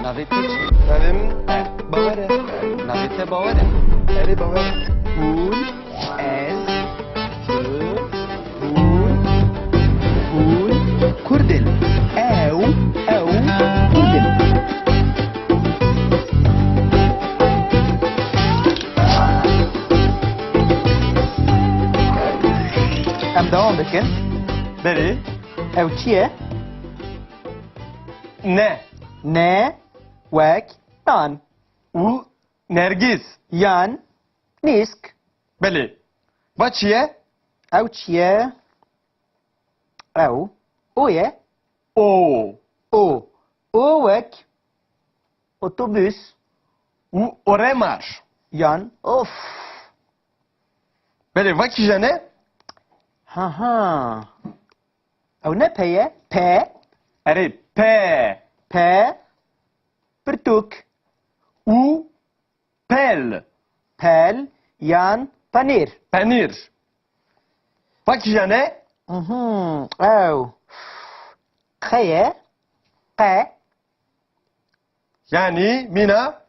ناوێتە چی؟ Benim bavarı. ناوێتە باوەرە. Eri bavarı. هون، ez, هون، Kurdin. Ew, Kurdin. Em devam bikin. Beri. Ew çi ye? Ne? Ne, wek, nan. U Nergis. Yan, nisk. Beli. Baçiye. Ew çi ye? Ew, o ye? O. O. O wek. Otobüs. U Oremar. Yan, of. Beli vakije ne? Ha ha. Ew ne peye? Pe. Eri P. Pe. Pirtuk. U Pel. Pel. Yan, panir. Penir. Vakije ne? Ew. Keye. Qe. Yani Mina.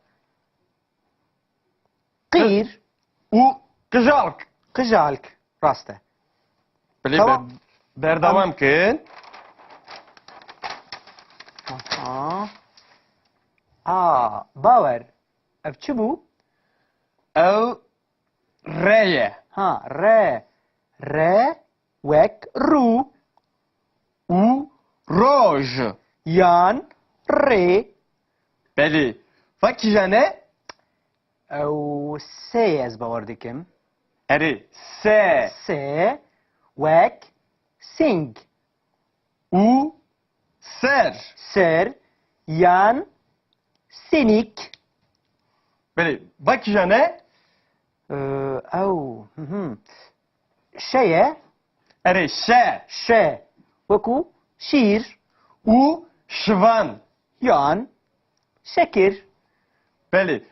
Qir. U Kıjalk. Qıjalk. Raste. Beli Tamam. berdavam kin. Aha. Aa, bawer. Ev çi bû? Ev R'ye. Ha, re. Re, wek, ru. U Roj. Yan, re. Beli. Vakije ne? Ew sê ez bawer dikim. Eri S. Sê, wek, sing. U Ser. Ser, yan, sinik. Beli. Vakije ne? Ew, şeye, Eri Şe. şe. Wekû, şîr. U Şivan. Yan, şekir. Beli.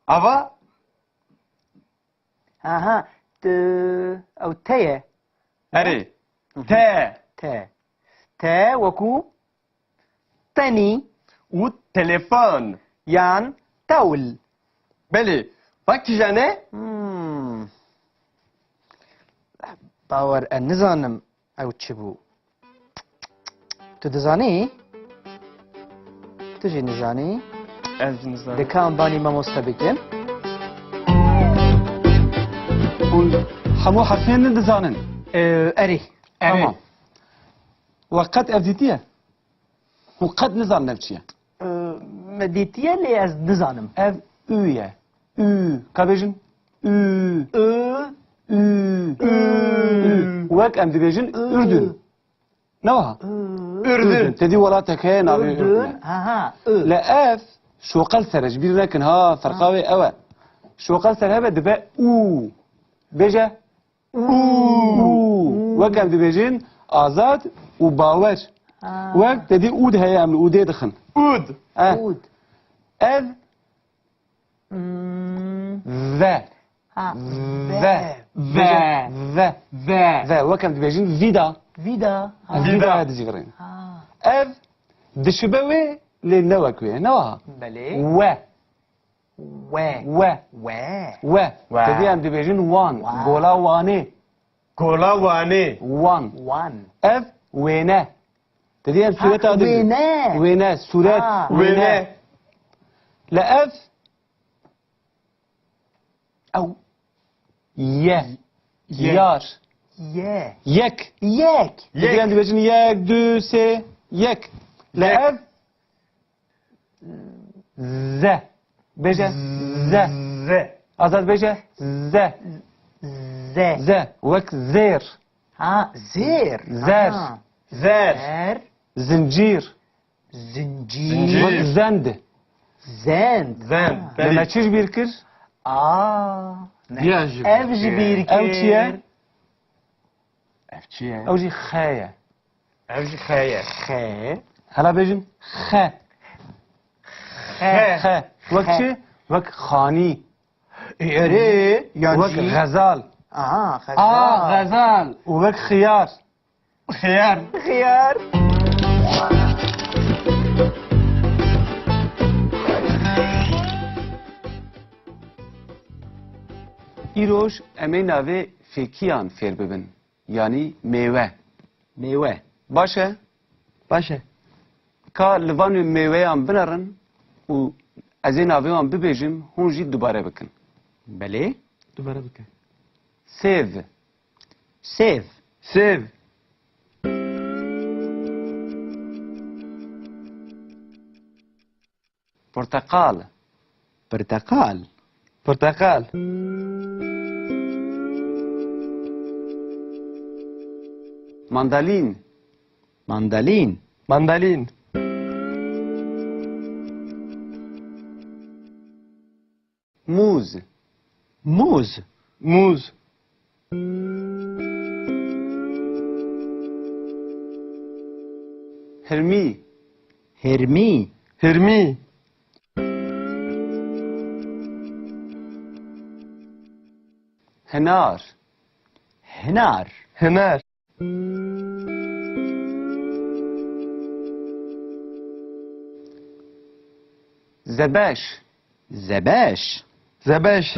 Ava Aha, ew teye. Eri T. Te. Te, wekû, tenî. U telefon. Yan, tewl. Beli. Vakije ne? باوەر نزانم ئەو چ بوو تو دەزانی؟ توژی نزانی؟ Ezinizden. دەکەم بانی مامۆستا بکەن؟ هەموو حرفێن دەزانن ئەری تمام وەقەت ئەو دیتیە وقەت نزانم ئەو چییە مەدیتیە لێ ئەس دزانم ئەو ئویە کابێژن وەک ئەم دەبێژن ئوردون نەوە Ürdün. تدی وڵاتەکەیە ناوی ئوردونە لە ئەف شۆقەل سەرش بیر نەکەن ها فەرقاوێ ئەوە شۆقەل سەر هەبە دەبێ بێژە وەک ئەم دەبێژن ئازاد و باوەر وەک دەدی ئود هەیە ئەم ئودێ دەخن Ud. ئەv ڤە ڤە وەکەم دەبێژین ڤیدا ڤیدا ڤیدا دەجیگڕین ئەv دشبە وێ لێ نەوەک وێ نەوە بەلێ وە وێ وە وێ وە دەدی ئەم دەبێژین وان گۆڵا وانێ Kola vane. وان وان ئەv وێنە دەدی ئەم سوورەتا وێنە وێنە سوورەت Vene. لە ئەv ئەو یە یار یە یەک یەک دەدی ئەم دەبێژین یەک دو سێ یەک لە ئەv زە بێژە زە ئازاد بێژە زە زە زە وەک زێر زێر زەر Zer. زەر زنجیر زنجیر وەک زەند زەند Zend. لەمە Beli. چیش بیر کرد ئەv ji bîr ئەو چییە Ev çiye? ئەو ژی خەیە Ev ji xeye. خێ هەلا بێژن خە خە وەک چی وەک خانی ئێرێ وەک غەزال خەزال غەزال وەک خیار Xiyar. خيار ایروش امی ناوی فکیان فیر ببن یعنی میوه میوه باشه باشه که لوان میوه هم بنرن و از این ناوی هم ببیجم هون جی دوباره بکن بله دوباره بکن سیو سیو سیو پرتقال برتقال پرتقال ماندالین ماندالین ماندالین موز موز موز هرمی هرمی هرمی هنار هنار هنر زبش زبش زبش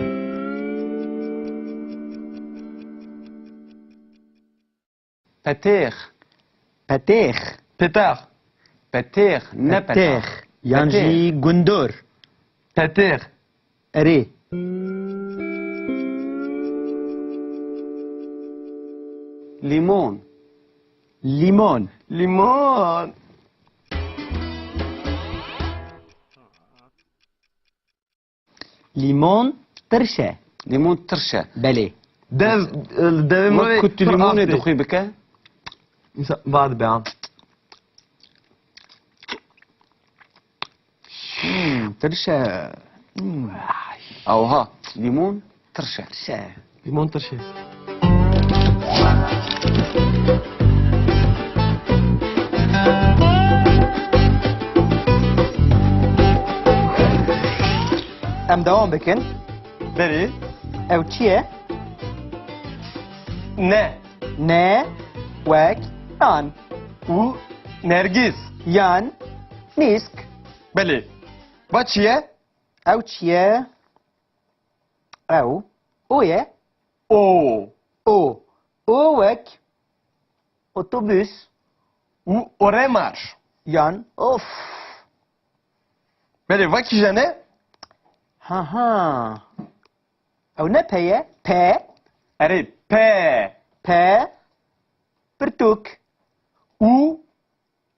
پتیخ پتیخ پتاخ پتیخ نه پتاخ پتیخ یانجی گندور پتیخ اری لیمون لیمون لیمون لیمون ترشه لیمون ترشه بله دز دز ما كنت ليمون دخي بك بعد بيعم ترشه او ها ليمون ترشه ترشه ليمون ترشي ام دوام بکن بري او چیه؟ نه نه وک نان و نرجس یان نیسک بله با چیه؟ او چیه؟ او اویه او او وک اتوبوس و اورمار یان اوف بله و کی جنه؟ ها ها او نه پیه په اره په په پرتوک و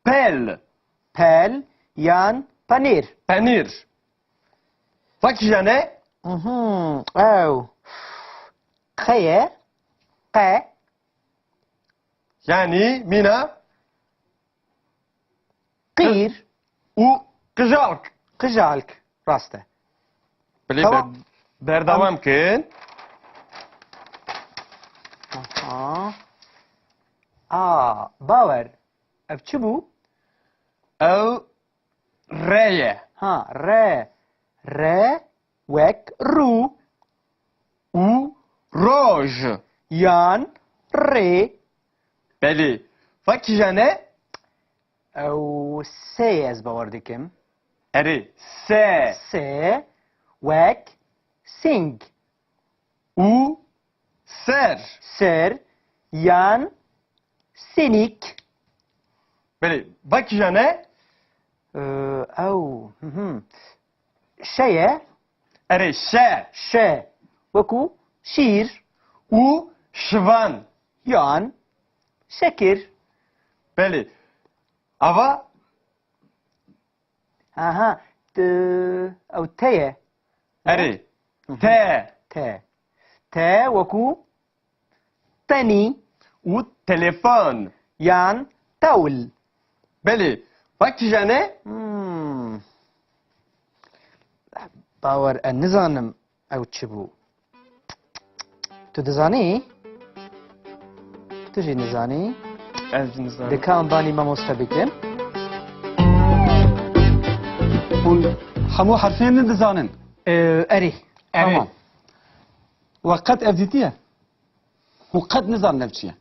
پل پل یان پنیر پنیر و کی جنه؟ او خیه قه یعنی مینا قیر و قجالک قجالک راسته بله tamam. بردوام کن باور اف چی بو؟ او ریه ها ر وک رو و روژ یان ری بله و کی جنه؟ او سی از باور دکم اره سه سی وک سینگ و سر سر یان سینیک بله و کی جنه؟ او شیه اره شه شه وکو شیر و شوان یان شکر بله اوا aha او تيه اره ته ته وكو تاني و تلفن يان تاول بله و کی جنه؟ باور النظام او تشبو تدزاني تجي نزاني از نظام دكان باني ما مستبكن هون همو حرفين ندزانن اري تمام وقد افديتيه وقد نزان نفسيه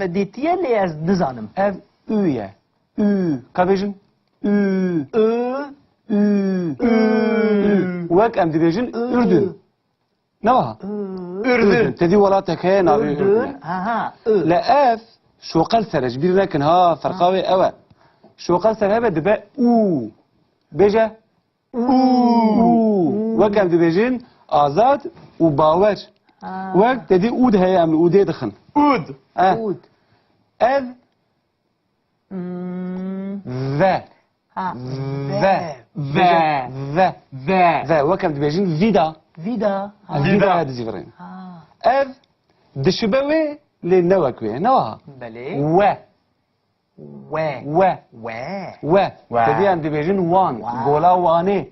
مديتيه اللي از نزانم اف اويه او كابيجن او وك ام ديبيجن اردن نوها Ürdün. تدي ولاتك هي نابي Ürdün. Aha. I. لا اف شو قال سرج بير لكن ها فرقاوي اوا شو قال سر هبه دبا او بيجا او وكم دبيجين ازاد وباور وقت تدي اود هي ام اود دخن Ud. Ud. اف ذا Ha. ذا Ve. ذا Ve. ذا وكم دبيجين فيدا Vida. Ha. فيدا هذا زيفرين Ha. اف دشبوي لنوكوي نوها Beli. و We. و We. و تدي عند دبيجين وان One. قولا واني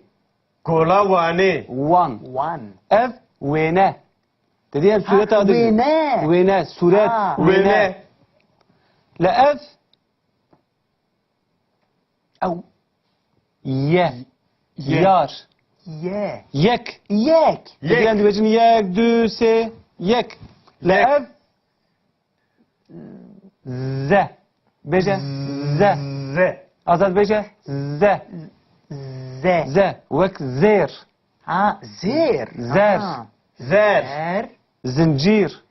Kola vani. وان One. اف وينه تدي عند سورة هذا وينه. وينه سورة وينه Vene. لا اف أو. يه يار Ye. يك Yek. تدي عند دبيجين يك دو سي يك لا اف ز بيجا ز Ze. ازاد بيجا ز Ze. ز وك زير Ha. Zir. Zer. Ha. Zer. Zer. زنجير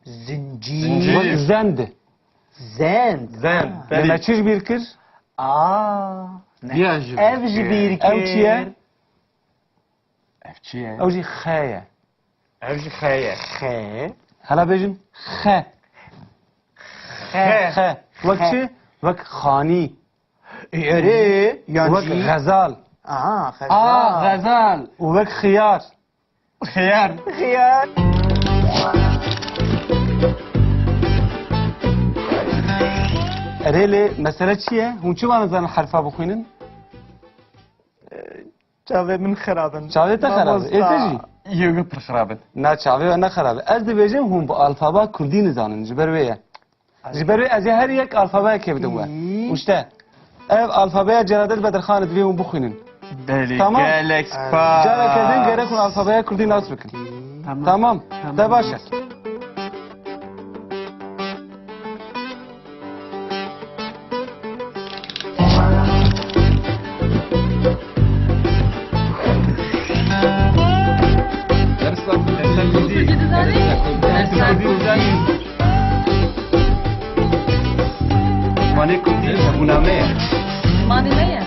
Zincir. وك زند Zend. Zend. Ha. لما تشيش بيركر Aa. Viajı. Evji bir Ev çiye? Evçiye. او جي خايا Evci xeye. Xe. هلا بيجن خ Xe. خ وك شي وك خاني Eri. وك غزال Aa. Xezal. غزال وك خيار Xiyar. Xiyar. ريلي مسألة شيء هم شو ما نزل حرفها بخوينن Çave min xerabın. شعبي تخرب ايتجي Yıgı pırxırabın. نا شعبي انا خراب از دبيجن هم بالفابا كردي نزانن جبرويه جبروي از هر يك الفابا كيف دوا وشتا اف الفابا جرادت بدرخان دبيهم بخوينن Beli. Tamam. Gel expa. جارا كردن غير كون الفابا كردي ناس بكن تمام ده باشه Dersa Kurdî. Dersa Kurdî. Mane Kurdî. Buname. Mani ne ya?